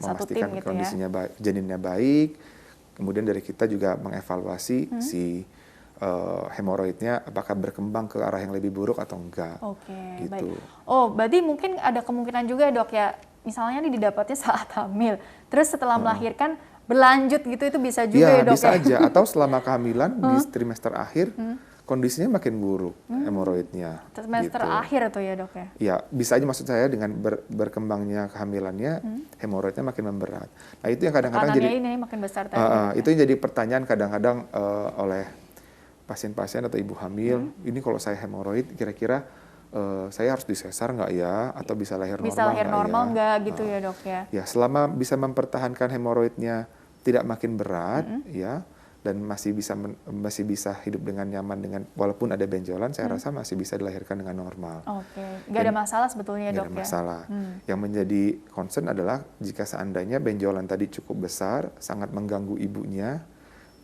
A: satu
B: memastikan
A: tim gitu
B: kondisinya janinnya baik. Kemudian dari kita juga mengevaluasi si hemoroidnya apakah berkembang ke arah yang lebih buruk atau enggak.
A: Oke,
B: gitu.
A: Baik. Oh, berarti mungkin ada kemungkinan juga dok ya, misalnya ini didapatnya saat hamil, terus setelah melahirkan berlanjut gitu itu bisa juga ya dok
B: bisa aja. Atau selama kehamilan di trimester akhir kondisinya makin buruk hemoroidnya.
A: Trimester akhir tuh ya dok ya?
B: Ya bisa aja maksud saya dengan berkembangnya kehamilannya hemoroidnya makin memberat. Nah itu yang kadang-kadang jadi
A: ini makin besar tadi.
B: Itu yang jadi pertanyaan kadang-kadang oleh pasien-pasien atau ibu hamil, ini kalau saya hemoroid kira-kira saya harus disesar nggak ya atau bisa lahir normal?
A: Bisa lahir normal nggak gitu ya dok ya?
B: Ya selama bisa mempertahankan hemoroidnya tidak makin berat ya dan masih bisa hidup dengan nyaman dengan walaupun ada benjolan, saya rasa masih bisa dilahirkan dengan normal.
A: Oke, nggak ada masalah sebetulnya dok ya?
B: Nggak ada masalah. Yang menjadi concern adalah jika seandainya benjolan tadi cukup besar, sangat mengganggu ibunya,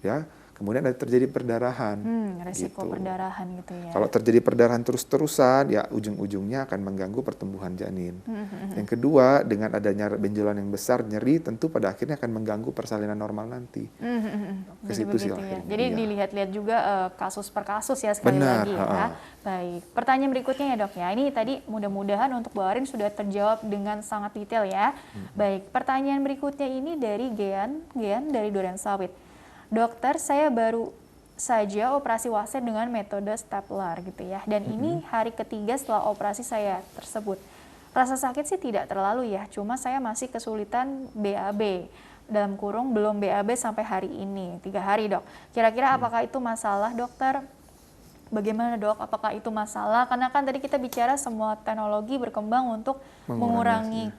B: ya. Kemudian ada terjadi perdarahan.
A: Resiko perdarahan gitu ya.
B: Kalau terjadi perdarahan terus-terusan, ya ujung-ujungnya akan mengganggu pertumbuhan janin. Yang kedua, dengan adanya benjolan yang besar, nyeri, tentu pada akhirnya akan mengganggu persalinan normal nanti. Ke situ sih
A: ya. Jadi dilihat-lihat juga kasus per kasus ya sekali lagi ya. Baik, pertanyaan berikutnya ya dok ya. Ini tadi mudah-mudahan untuk Bu Arin sudah terjawab dengan sangat detail ya. Baik, pertanyaan berikutnya ini dari Gian dari Durensawit. Dokter, saya baru saja operasi wasir dengan metode stapler gitu ya. Dan ini hari ketiga setelah operasi saya tersebut. Rasa sakit sih tidak terlalu ya, cuma saya masih kesulitan BAB. Dalam kurung belum BAB sampai hari ini, 3 hari dok. Kira-kira apakah itu masalah dokter? Bagaimana dok, apakah itu masalah? Karena kan tadi kita bicara semua teknologi berkembang untuk mengurangi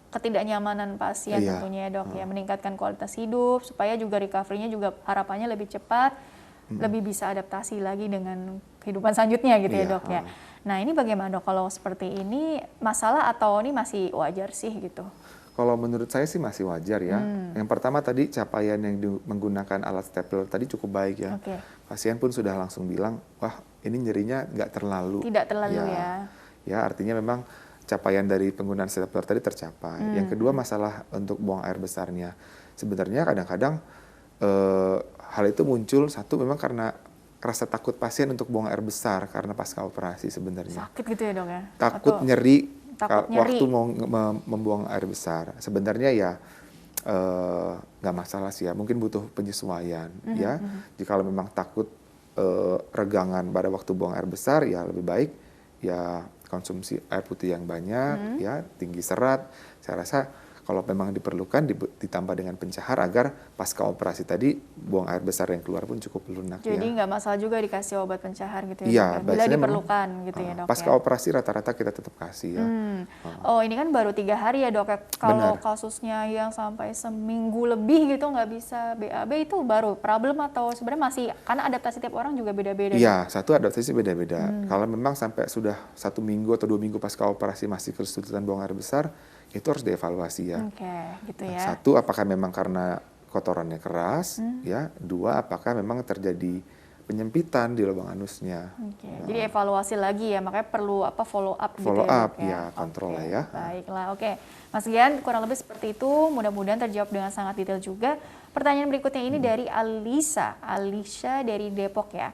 A: ketidaknyamanan pasien tentunya ya dok ya, meningkatkan kualitas hidup supaya juga recovery-nya juga harapannya lebih cepat, lebih bisa adaptasi lagi dengan kehidupan selanjutnya gitu ya dok ya. Nah ini bagaimana dok kalau seperti ini masalah atau ini masih wajar sih gitu?
B: Kalau menurut saya sih masih wajar ya. Yang pertama tadi capaian yang menggunakan alat stapler tadi cukup baik ya. Pasien pun sudah langsung bilang, wah ini nyerinya nggak terlalu.
A: Tidak terlalu ya.
B: Ya artinya memang capaian dari penggunaan stapler tadi tercapai. Yang kedua masalah untuk buang air besarnya. Sebenarnya kadang-kadang hal itu muncul satu memang karena rasa takut pasien untuk buang air besar karena pasca operasi sebenarnya.
A: Sakit gitu ya dok ya?
B: Takut
A: Atau
B: nyeri
A: takut
B: waktu mau membuang air besar. Sebenarnya ya nggak masalah sih ya, mungkin butuh penyesuaian ya. Jika memang takut regangan pada waktu buang air besar, ya lebih baik ya konsumsi air putih yang banyak, ya tinggi serat. Saya rasa kalau memang diperlukan ditambah dengan pencahar agar pasca operasi tadi buang air besar yang keluar pun cukup lunak.
A: Jadi nggak masalah juga dikasih obat pencahar gitu ya?
B: Iya,
A: dok, ya? Bila diperlukan gitu ya dok.
B: Pasca operasi rata-rata kita tetap kasih ya.
A: Oh ini kan baru 3 hari ya dok ya. Kalau kasusnya yang sampai seminggu lebih gitu nggak bisa BAB itu baru problem atau sebenarnya masih, karena adaptasi tiap orang juga beda-beda.
B: Iya, satu adaptasi beda-beda. Kalau memang sampai sudah 1 minggu atau 2 minggu pasca operasi masih kesulitan buang air besar, itu harus dievaluasi ya.
A: Oke, gitu ya.
B: Satu, apakah memang karena kotorannya keras, ya. Dua, apakah memang terjadi penyempitan di lubang anusnya.
A: Oke, jadi evaluasi lagi ya, makanya perlu follow up gitu
B: follow
A: ya.
B: up ya, kontrol lah ya.
A: Baiklah, oke. Mas Gian, kurang lebih seperti itu, mudah-mudahan terjawab dengan sangat detail juga. Pertanyaan berikutnya ini dari Alisha dari Depok ya.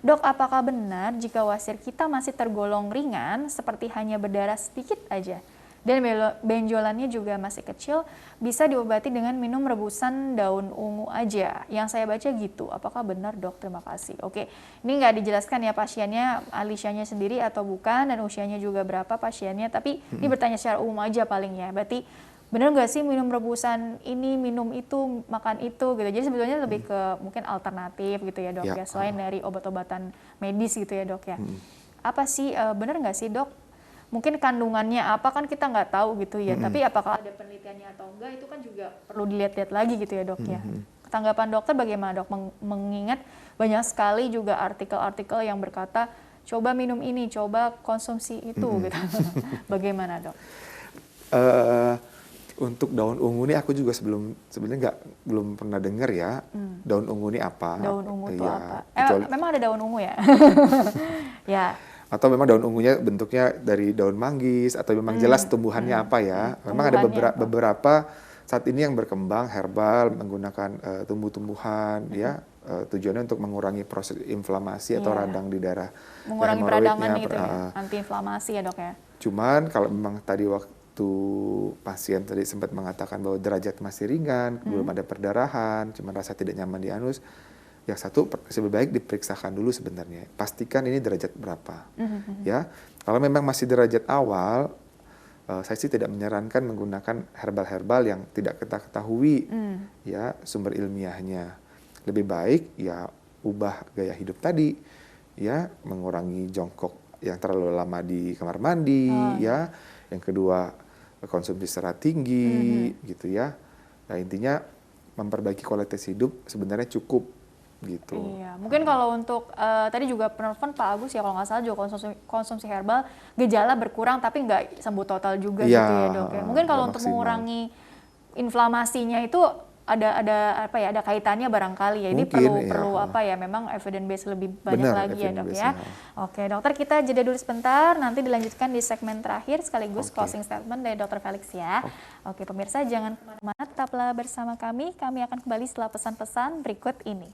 A: Dok, apakah benar jika wasir kita masih tergolong ringan, seperti hanya berdarah sedikit aja, dan benjolannya juga masih kecil, bisa diobati dengan minum rebusan daun ungu aja? Yang saya baca gitu. Apakah benar dok? Terima kasih. Oke, ini nggak dijelaskan ya pasiennya, Alishanya sendiri atau bukan, dan usianya juga berapa pasiennya, tapi ini bertanya secara umum aja paling ya. Berarti benar nggak sih minum rebusan ini, minum itu, makan itu gitu. Jadi sebetulnya lebih ke mungkin alternatif gitu ya dok ya, selain dari obat-obatan medis gitu ya dok ya. Apa sih, benar nggak sih dok? Mungkin kandungannya apa kan kita nggak tahu gitu ya, tapi apakah ada penelitiannya atau enggak itu kan juga perlu dilihat-lihat lagi gitu ya dok ya. Tanggapan dokter bagaimana dok, mengingat banyak sekali juga artikel-artikel yang berkata coba minum ini, coba konsumsi itu gitu. Bagaimana dok?
B: Untuk daun ungu ini aku juga sebenarnya belum pernah dengar ya. Daun ungu ini apa?
A: Daun ungu itu
B: ya,
A: apa? Memang ada daun ungu ya? Ya.
B: Atau memang daun ungunya bentuknya dari daun manggis, atau memang jelas tumbuhannya apa ya. Memang ada beberapa saat ini yang berkembang herbal menggunakan tumbuh-tumbuhan ya, tujuannya untuk mengurangi proses inflamasi atau radang di darah.
A: Mengurangi peradangan gitu ya, antiinflamasi ya dok ya.
B: Cuman kalau memang tadi waktu pasien tadi sempat mengatakan bahwa derajat masih ringan, belum ada perdarahan, cuma rasa tidak nyaman di anus, yang satu lebih baik diperiksakan dulu sebenarnya. Pastikan ini derajat berapa. Ya, kalau memang masih derajat awal, saya sih tidak menyarankan menggunakan herbal-herbal yang tidak kita ketahui ya sumber ilmiahnya. Lebih baik ya ubah gaya hidup tadi, ya mengurangi jongkok yang terlalu lama di kamar mandi, ya. Yang kedua konsumsi serat tinggi, gitu ya. Nah intinya memperbaiki kualitas hidup sebenarnya cukup. Gitu.
A: Iya, mungkin kalau untuk tadi juga penelpon Pak Agus ya kalau nggak salah juga konsumsi herbal gejala berkurang tapi nggak sembuh total juga gitu ya dok ya. Mungkin kalau untuk mengurangi inflamasinya itu ada kaitannya barangkali ya. Ini perlu apa ya, memang evidence base lebih banyak lagi ya dok ya. Oke dokter, kita jeda dulu sebentar, nanti dilanjutkan di segmen terakhir sekaligus closing statement dari Dr. Felix ya. Oke pemirsa, jangan kemana-mana, tetaplah bersama kami akan kembali setelah pesan-pesan berikut ini.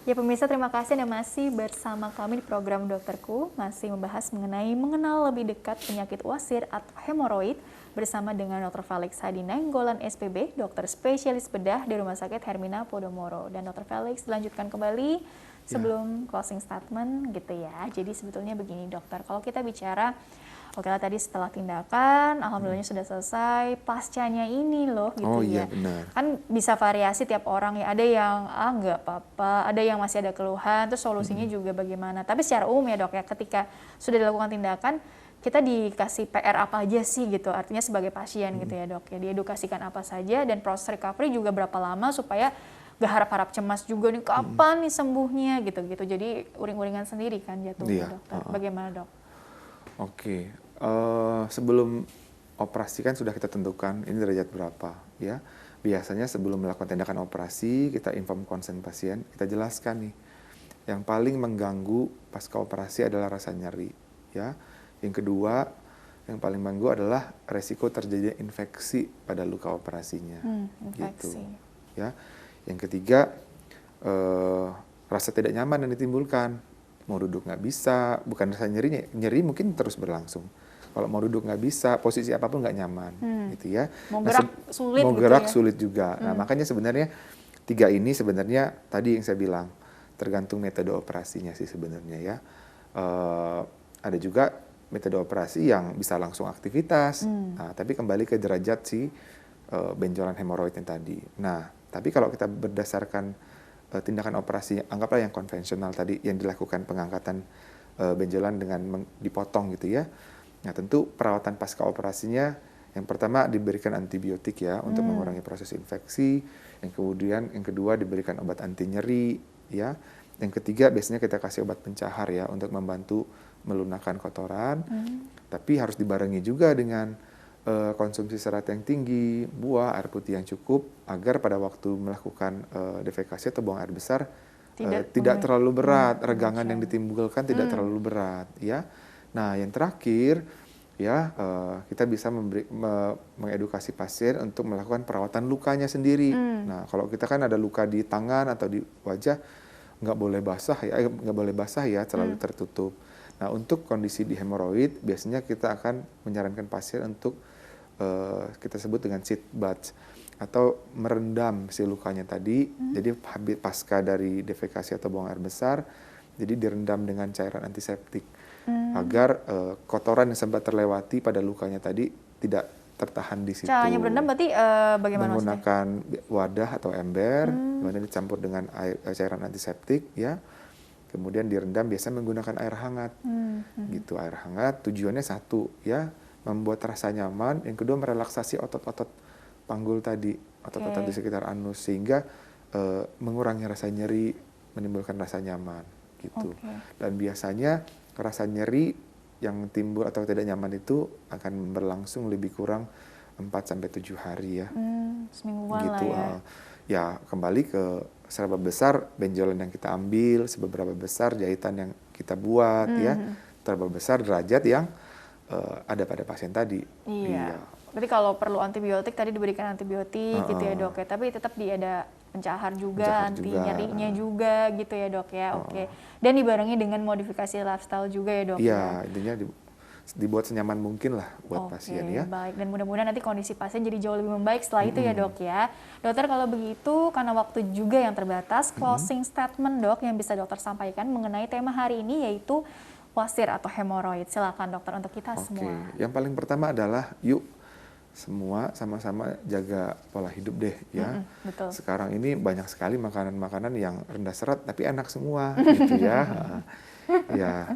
A: Ya pemirsa, terima kasih Anda masih bersama kami di program Dokterku, masih membahas mengenal lebih dekat penyakit wasir atau hemoroid bersama dengan Dr. Felix Hadi Nainggolan SPB, dokter spesialis bedah di Rumah Sakit Hermina Podomoro. Dan Dr. Felix dilanjutkan kembali sebelum closing statement gitu ya. Jadi sebetulnya begini dokter, kalau kita bicara oke lah tadi setelah tindakan, alhamdulillahnya sudah selesai, pascanya ini loh gitu ya.
B: Benar.
A: Kan bisa variasi tiap orang ya, ada yang nggak apa-apa, ada yang masih ada keluhan, terus solusinya juga bagaimana. Tapi secara umum ya dok ya, ketika sudah dilakukan tindakan, kita dikasih PR apa aja sih gitu, artinya sebagai pasien gitu ya dok ya, diedukasikan apa saja, dan proses recovery juga berapa lama supaya gak harap-harap cemas juga nih kapan nih sembuhnya gitu-gitu. Jadi uring-uringan sendiri kan jatuhnya dokter. Bagaimana dok?
B: Oke, sebelum operasi kan sudah kita tentukan ini derajat berapa ya. Biasanya sebelum melakukan tindakan operasi kita inform konsen pasien, kita jelaskan nih yang paling mengganggu pasca operasi adalah rasa nyeri ya. Yang kedua yang paling mengganggu adalah resiko terjadinya infeksi pada luka operasinya
A: infeksi.
B: gitu ya. Yang ketiga rasa tidak nyaman yang ditimbulkan, mau duduk nggak bisa, bukan rasa nyeri mungkin terus berlangsung. Kalau mau duduk nggak bisa, posisi apapun nggak nyaman, gitu ya.
A: Mau gerak sulit.
B: Mau
A: gitu
B: gerak
A: ya?
B: sulit juga. Nah makanya sebenarnya 3 ini sebenarnya tadi yang saya bilang tergantung metode operasinya sih sebenarnya ya. Ada juga metode operasi yang bisa langsung aktivitas, nah, tapi kembali ke derajat si benjolan hemoroid yang tadi. Nah tapi kalau kita berdasarkan tindakan operasi, anggaplah yang konvensional tadi yang dilakukan pengangkatan benjolan dengan dipotong gitu ya. Nah tentu perawatan pasca operasinya yang pertama diberikan antibiotik ya untuk mengurangi proses infeksi, yang kedua diberikan obat anti nyeri ya, yang ketiga biasanya kita kasih obat pencahar ya untuk membantu melunakkan kotoran, tapi harus dibarengi juga dengan konsumsi serat yang tinggi, buah, air putih yang cukup agar pada waktu melakukan defekasi atau buang air besar tidak terlalu berat, regangan yang ditimbulkan tidak terlalu berat ya. Nah, yang terakhir ya kita bisa mengedukasi pasien untuk melakukan perawatan lukanya sendiri. Nah, kalau kita kan ada luka di tangan atau di wajah nggak boleh basah ya, selalu tertutup. Nah, untuk kondisi di hemoroid biasanya kita akan menyarankan pasien untuk kita sebut dengan sheet bath atau merendam si lukanya tadi. Jadi pasca dari defekasi atau buang air besar, jadi direndam dengan cairan antiseptik. Agar kotoran yang sempat terlewati pada lukanya tadi tidak tertahan di situ.
A: Caranya berendam berarti bagaimana
B: menggunakan wadah atau ember, kemudian dicampur dengan cairan antiseptik ya. Kemudian direndam biasanya menggunakan air hangat. Gitu, air hangat tujuannya satu ya, membuat rasa nyaman, yang kedua merelaksasi otot-otot panggul tadi, otot-otot di sekitar anus sehingga mengurangi rasa nyeri, menimbulkan rasa nyaman gitu. Dan biasanya rasa nyeri yang timbul atau tidak nyaman itu akan berlangsung lebih kurang 4-7 hari ya.
A: Semingguan
B: gitu,
A: lah ya.
B: Ya kembali ke seberapa besar benjolan yang kita ambil, seberapa besar jahitan yang kita buat ya, seberapa besar derajat yang ada pada pasien tadi.
A: Iya. Berarti kalau perlu antibiotik tadi diberikan antibiotik gitu ya dok ya, tapi tetap ada pencahar juga, anti nyerinya juga gitu ya dok ya. Oke. Dan dibarengi dengan modifikasi lifestyle juga ya dok.
B: Iya, intinya dibuat senyaman mungkin lah buat pasien ya.
A: Baik, dan mudah-mudahan nanti kondisi pasien jadi jauh lebih membaik setelah itu ya dok ya. Dokter kalau begitu karena waktu juga yang terbatas, closing statement dok yang bisa dokter sampaikan mengenai tema hari ini yaitu wasir atau hemoroid. Silakan dokter untuk kita semua.
B: Yang paling pertama adalah yuk semua sama-sama jaga pola hidup deh ya.
A: Betul.
B: Sekarang ini banyak sekali makanan-makanan yang rendah serat tapi enak semua gitu ya. Ya,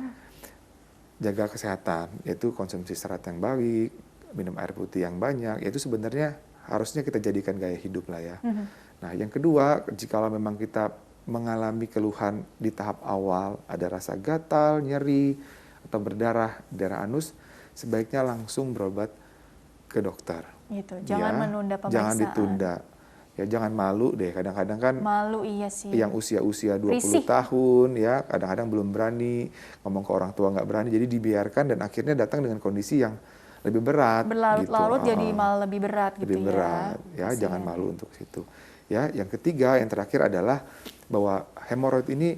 B: jaga kesehatan, yaitu konsumsi serat yang baik, minum air putih yang banyak, yaitu sebenarnya harusnya kita jadikan gaya hidup lah ya. Nah, yang kedua, jikalau memang kita mengalami keluhan di tahap awal, ada rasa gatal, nyeri, atau berdarah, darah anus, sebaiknya langsung berobat ke dokter.
A: Gitu. Jangan menunda pemeriksaan.
B: Jangan ditunda. Ya jangan malu deh, kadang-kadang kan
A: malu iya sih.
B: Yang usia-usia 20 tahun ya, kadang-kadang belum berani ngomong ke orang tua, nggak berani, jadi dibiarkan dan akhirnya datang dengan kondisi yang lebih berat.
A: Berlarut-larut gitu. Jadi malah lebih berat gitu
B: lebih berat, ya jangan malu untuk situ. Ya, yang ketiga, yang terakhir adalah bahwa hemoroid ini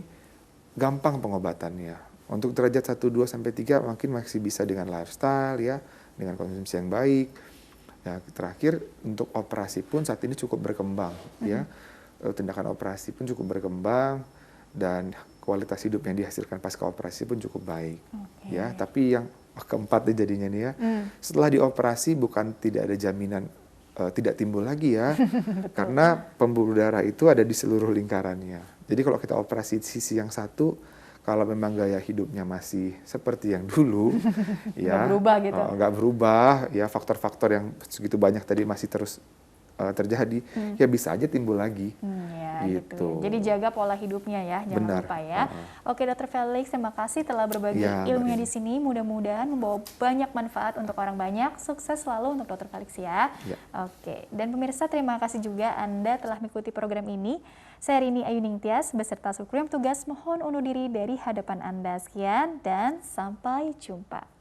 B: gampang pengobatannya. Untuk derajat 1, 2, sampai 3 mungkin masih bisa dengan lifestyle ya, dengan konsumsi yang baik. Ya, terakhir untuk operasi pun saat ini cukup berkembang ya. Tindakan operasi pun cukup berkembang dan kualitas hidup yang dihasilkan pasca operasi pun cukup baik. Ya, tapi yang keempat jadinya nih ya. Setelah dioperasi bukan tidak ada jaminan tidak timbul lagi ya. Karena pembuluh darah itu ada di seluruh lingkarannya. Jadi kalau kita operasi sisi yang satu, kalau memang gaya hidupnya masih seperti yang dulu, ya
A: nggak berubah gitu.
B: Nggak berubah, ya faktor-faktor yang segitu banyak tadi masih terus terjadi, ya bisa aja timbul lagi.
A: Ya, gitu. Jadi jaga pola hidupnya ya, jangan lupa ya. Oke, Dr. Felix, terima kasih telah berbagi ilmunya di sini. Mudah-mudahan membawa banyak manfaat untuk orang banyak. Sukses selalu untuk Dr. Felix ya. Oke, dan pemirsa terima kasih juga Anda telah mengikuti program ini. Saya Rini Ayuning Tias beserta seluruh tugas mohon undur diri dari hadapan Anda. Sekian dan sampai jumpa.